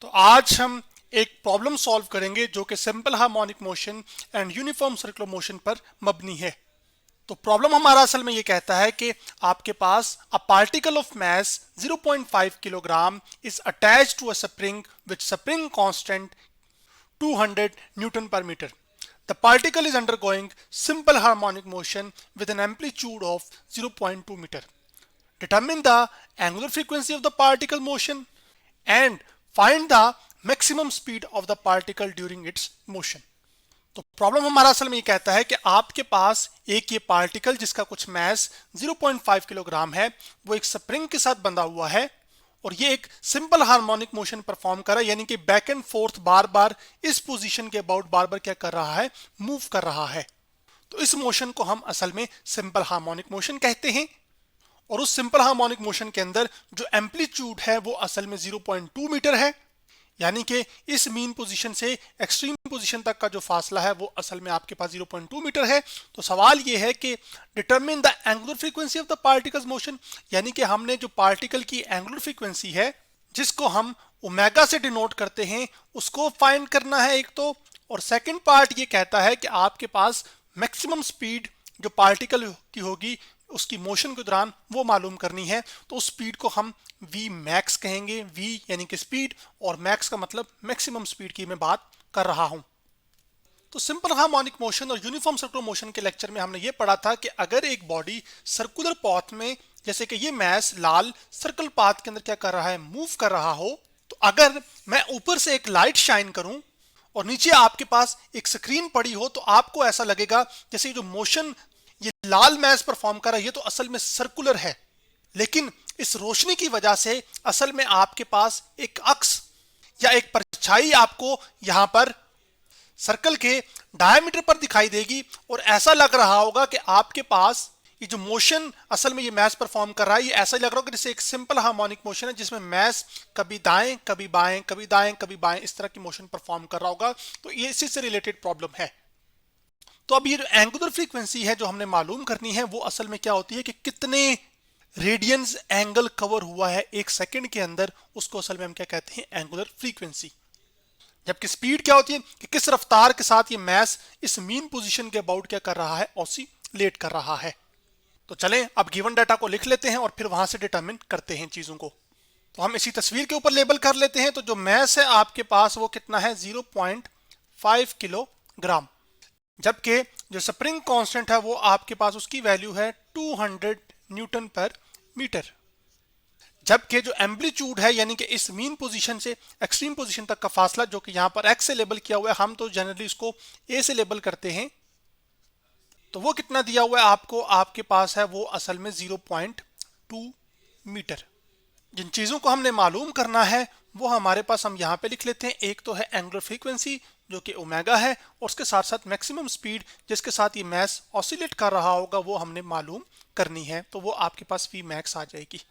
तो आज हम एक प्रॉब्लम सॉल्व करेंगे जो कि simple harmonic motion and uniform circular motion पर मबनी है। तो प्रॉब्लम हमारा असल में ये कहता है कि आपके पास a particle of mass 0.5 kilogram is attached to a spring with spring constant 200 newton per metre. The particle is undergoing simple harmonic motion with an amplitude of 0.2 meter. Determine the angular frequency of the particle motion and find the maximum speed of the particle during its motion. तो problem हमारा असल में ये कहता है कि आपके पास एक ये पार्टिकल जिसका कुछ मास 0.5 किलोग्राम है, वो एक स्प्रिंग के साथ बंधा हुआ है और ये एक सिंपल हार्मोनिक मोशन परफॉर्म कर रहा है, यानी कि बैक एंड फोर्थ बार बार इस पोजीशन के अबाउट बार बार क्या कर रहा है, मूव कर रहा है। तो इस मोशन को हम असल में सिंपल हार्मोनिक मोशन कहते हैं और उस सिंपल हार्मोनिक मोशन के अंदर जो एम्पलीट्यूड है वो असल में 0.2 मीटर है, यानी कि इस मीन पोजीशन से एक्सट्रीम पोजीशन तक का जो फासला है वो असल में आपके पास 0.2 मीटर है। तो सवाल ये है कि determine the angular frequency of the particles motion, यानी कि हमने जो पार्टिकल की एंगुलर फ्रीक्वेंसी है जिसको हम ओमेगा से डिनोट करते हैं उसको फाइंड करना है एक तो, और सेकंड पार्ट ये कहता है कि आपके पास मैक्सिमम स्पीड जो पार्टिकल की होगी उसकी मोशन के दौरान वो मालूम करनी है। तो उस स्पीड को हम v मैक्स कहेंगे, v यानी कि स्पीड और मैक्स का मतलब मैक्सिमम स्पीड की मैं बात कर रहा हूं। तो सिंपल हार्मोनिक मोशन और यूनिफॉर्म सर्कुलर मोशन के लेक्चर में हमने ये पढ़ा था कि अगर एक बॉडी सर्कुलर पाथ में, जैसे कि ये मास लाल सर्कल पाथ के अंदर क्या कर रहा है, मूव कर रहा हो, तो अगर मैं ऊपर से एक लाइट शाइन करूं और नीचे आपके पास एक स्क्रीन पड़ी हो तो आपको ऐसा लगेगा जैसे जो मोशन ये लाल मैस परफॉर्म कर रहा है ये तो असल में सर्कुलर है, लेकिन इस रोशनी की वजह से असल में आपके पास एक अक्स या एक परछाई आपको यहां पर सर्कल के डायमीटर पर दिखाई देगी और ऐसा लग रहा होगा कि आपके पास ये जो मोशन असल में ये मैस परफॉर्म कर रहा है ये ऐसा ही लग रहा होगा जैसे एक सिंपल हार्मोनिक मोशन है जिसमें मैस कभी दाएं कभी बाएं कभी दाएं कभी बाएं इस तरह की मोशन परफॉर्म कर रहा होगा। तो ये इसी से रिलेटेड प्रॉब्लम है। तो अब ये जो एंगुलर फ्रीक्वेंसी है जो हमने मालूम करनी है वो असल में क्या होती है कि कितने रेडियंस एंगल कवर हुआ है एक सेकंड के अंदर, उसको असल में हम क्या कहते हैं, एंगुलर फ्रीक्वेंसी। जबकि स्पीड क्या होती है कि किस रफ्तार के साथ ये मैस इस मीन पोजीशन के अबाउट क्या कर रहा है, ऑसिलेट कर रहा है। तो चलें अब गिवन डाटा को लिख लेते हैं और फिर वहां से डिटरमिन करते हैं चीजों को। तो हम इसी तस्वीर के ऊपर लेबल कर लेते हैं। तो जो मैस है आपके पास वो कितना है, 0.5 किलोग्राम, जबकि जो स्प्रिंग कांस्टेंट है वो आपके पास उसकी वैल्यू है 200 न्यूटन पर मीटर। जबकि जो एम्पलीट्यूड है यानी कि इस मीन पोजीशन से एक्सट्रीम पोजीशन तक का फासला जो कि यहां पर एक्स से लेबल किया हुआ है, हम तो जनरली इसको ए से लेबल करते हैं, तो वो कितना दिया हुआ है आपको, आपके पास है वो असल में 0.2 मीटर। जिन चीजों को हमने मालूम करना है वो हमारे पास हम यहाँ पे लिख लेते हैं। एक तो है एंगुलर फ्रीक्वेंसी जो कि ओमेगा है और उसके साथ साथ मैक्सिमम स्पीड जिसके साथ ये मैस ऑसिलेट कर रहा होगा वो हमने मालूम करनी है, तो वो आपके पास v मैक्स आ जाएगी।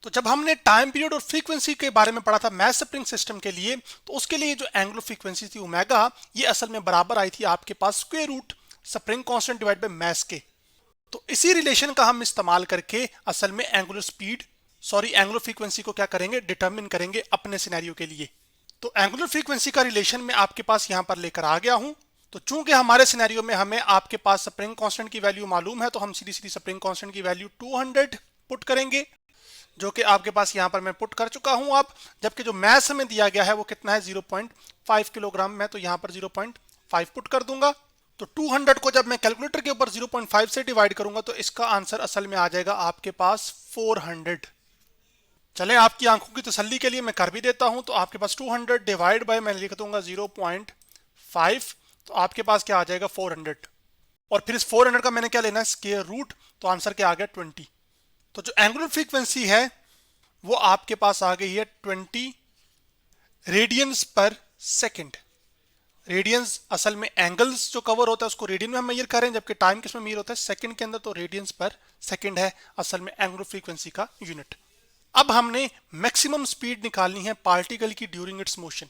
तो जब हमने टाइम पीरियड और फ्रीक्वेंसी के बारे में पढ़ा था मैस स्प्रिंग सिस्टम के लिए, तो उसके लिए जो एंगुलर फ्रीक्वेंसी थी ओमेगा, ये असल में बराबर आई थी आपके पास square root spring constant divide by mass के। तो इसी रिलेशन का हम इस्तेमाल करके असल में एंगुलर फ्रीक्वेंसी को क्या करेंगे, डिटरमिन करेंगे अपने सिनेरियो के लिए। तो एंगुलर फ्रीक्वेंसी का रिलेशन में आपके पास यहां पर लेकर आ गया हूं। तो चूंकि हमारे सिनेरियो में हमें आपके पास स्प्रिंग कांस्टेंट की वैल्यू मालूम है, तो हम सीधी सीधी स्प्रिंग कांस्टेंट की वैल्यू 200 पुट करेंगे, जो कि आपके पास यहां पर मैं पुट कर चुका हूं अब। जबकि जो मैस हमें दिया गया है वो कितना है, 0.5 किलोग्राम, मैं तो यहां पर 0.5 पुट कर दूंगा। तो 200 को जब मैं कैलकुलेटर के ऊपर 0.5 से डिवाइड करूंगा तो इसका आंसर असल में आ जाएगा आपके पास 400। चले आपकी आंखों की तसल्ली के लिए मैं कर भी देता हूं। तो आपके पास 200 डिवाइड बाय मैं लिख दूंगा 0.5, तो आपके पास क्या आ जाएगा 400, और फिर इस 400 का मैंने क्या लेना है, स्क्वायर रूट, तो आंसर क्या आ गया 20। तो जो एंगुलर फ्रीक्वेंसी है वो आपके पास आ गई है 20 रेडियंस पर सेकेंड। रेडियंस असल में एंगल्स जो कवर होता है उसको रेडियन में हम मेजर करें, जबकि टाइम किसमें मेजर होता है, सेकंड के अंदर, तो रेडियंस पर सेकंड है असल में एंगुलर फ्रीक्वेंसी का यूनिट। अब हमने मैक्सिमम स्पीड निकालनी है पार्टिकल की ड्यूरिंग इट्स मोशन।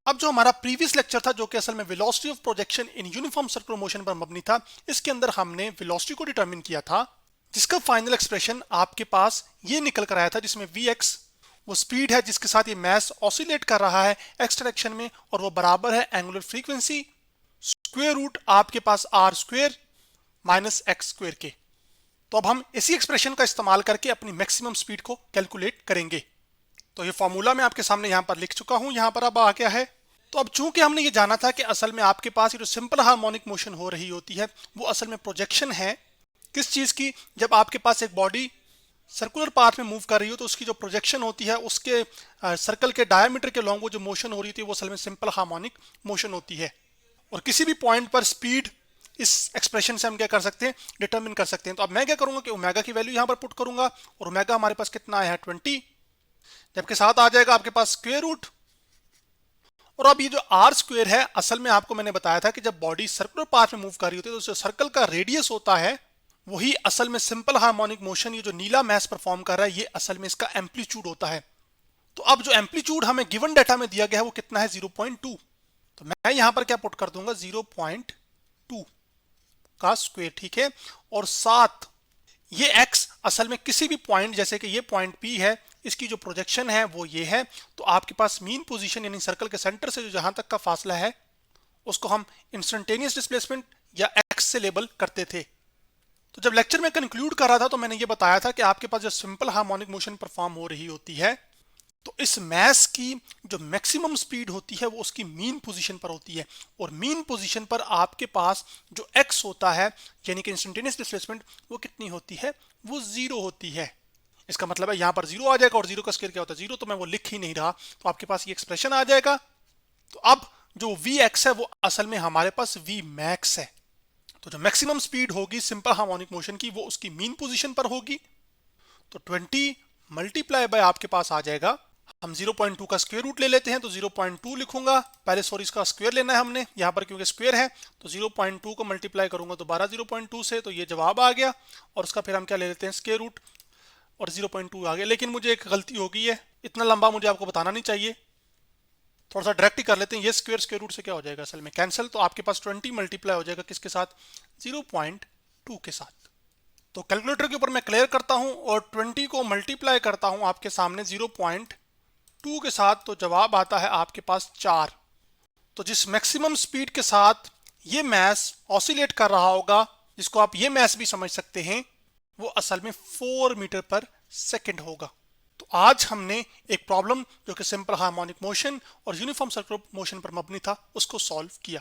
अब जो हमारा प्रीवियस लेक्चर था जो कि असल में velocity of projection in uniform circular motion पर मबनी था, इसके अंदर हमने वेलोसिटी को डिटरमिन किया था जिसका फाइनल एक्सप्रेशन आपके पास ये निकल कर आया था, जिसमें Vx वो स्पीड है जिसके साथ ये मास ऑसिलेट कर रहा है एक्स डायरेक्शन में, और वो बराबर है एंगुलर फ्रीक्वेंसी स्क्वायर रूट आपके पास R square minus X square के। तो अब हम इसी एक्सप्रेशन का इस्तेमाल करके अपनी मैक्सिमम स्पीड को कैलकुलेट करेंगे। तो ये फॉर्मूला मैं आपके सामने यहाँ पर लिख चुका हूँ, यहाँ पर अब आ गया है। तो अब चूंकि हमने ये जाना था कि असल में आपके पास ये जो सिंपल हार्मोनिक मोशन हो रही होती है वो असल में प्रोजेक्शन है किस चीज की, जब आपके पास एक बॉडी सर्कुलर पाथ में मूव कर रही हो तो उसकी जो प्रोजेक्शन होती है उसके सर्कल के डायमीटर के लॉन्ग वो जो मोशन हो रही थी वो असल में सिंपल हार्मोनिक मोशन होती है। और किसी भी पॉइंट पर स्पीड इस एक्सप्रेशन से हम क्या कर सकते हैं, डिटरमिन कर सकते हैं। तो अब मैं क्या करूंगा कि ओमेगा की वैल्यू यहां पर पुट करूंगा, और ओमेगा हमारे पास कितना आया है 20, जबकि साथ आ जाएगा आपके पास स्क्वायर रूट। और अब ये जो आर स्क्वायर है, असल में आपको मैंने बताया था कि जब बॉडी सर्कुलर पाथ में मूव कर रही होती है तो जो सर्कल का रेडियस होता है वही असल में सिंपल हार्मोनिक मोशन, ये जो नीला मैस परफॉर्म कर रहा है ये असल में इसका एम्पलीट्यूड होता है। तो अब जो एम्पलीट्यूड हमें गिवन डाटा में दिया गया है वो कितना है 0.2, तो मैं यहां पर क्या पुट कर दूंगा 0.2 का स्क्वायर, ठीक है। और साथ ये x असल में किसी भी पॉइंट, जैसे कि ये पॉइंट P है, इसकी जो प्रोजेक्शन है वो ये है, तो आपके पास मीन पोजीशन यानी सर्कल के सेंटर से जो जहां तक का फासला है उसको हम इंस्टेंटेनियस डिस्प्लेसमेंट या x से लेबल करते थे। तो जब लेक्चर में कंक्लूड कर रहा था तो मैंने ये बताया था कि आपके पास जो सिंपल हार्मोनिक मोशन परफॉर्म हो रही होती है तो इस मैस की जो मैक्सिमम स्पीड होती है वो उसकी मीन पोजीशन पर होती है, और मीन पोजीशन पर आपके पास जो x होता है यानी कि इंस्टेंटेनियस डिस्प्लेसमेंट वो कितनी होती है, वो 0 होती है। इसका मतलब है यहाँ पर 0 आ जाएगा, और 0 का स्क्वायर क्या होता है 0, तो मैं वो लिख ही नहीं रहा, तो आपके पास ये एक्सप्रेशन आ जाएगा। तो अब जो Vx है वो असल में हमारे पास Vmax है। तो जो मैक्सिमम स्पीड होगी सिंपल हार्मोनिक मोशन की वो उसकी मीन पोजीशन पर होगी। तो 20 मल्टीप्लाई बाय आपके पास आ जाएगा, हम 0.2 का स्क्वायर रूट ले लेते हैं तो 0.2 लिखूंगा, पहले सॉरी इसका स्क्वायर लेना है हमने यहाँ पर क्योंकि स्क्वायर है, तो 0.2 को मल्टीप्लाई करूंगा दोबारा 0.2 से, तो ये जवाब आ गया। और उसका फिर हम क्या ले लेते हैं स्क्वायर रूट, और 0.2 आ गया। लेकिन मुझे एक गलती हो गई है, इतना लंबा मुझे आपको बताना नहीं चाहिए, थोड़ा सा डायरेक्ट ही कर लेते हैं। ये स्क्वायर स्क्वायर रूट से क्या हो जाएगा असल में कैंसिल, तो आपके पास 20 मल्टीप्लाई हो जाएगा किसके साथ, 0.2 के साथ। तो कैलकुलेटर के ऊपर मैं क्लियर करता हूं और 20 को मल्टीप्लाई करता हूं आपके सामने 0.2 के साथ, तो जवाब आता है आपके पास 4। तो जिस मैक्सिमम स्पीड के साथ ये मैस ऑसिलेट कर रहा होगा, जिसको आप ये मैस भी समझ सकते हैं, वो असल में 4 मीटर पर सेकेंड होगा। तो आज हमने एक प्रॉब्लम जो कि सिंपल हार्मोनिक मोशन और यूनिफॉर्म सर्कुलर मोशन पर मबनी था उसको सॉल्व किया।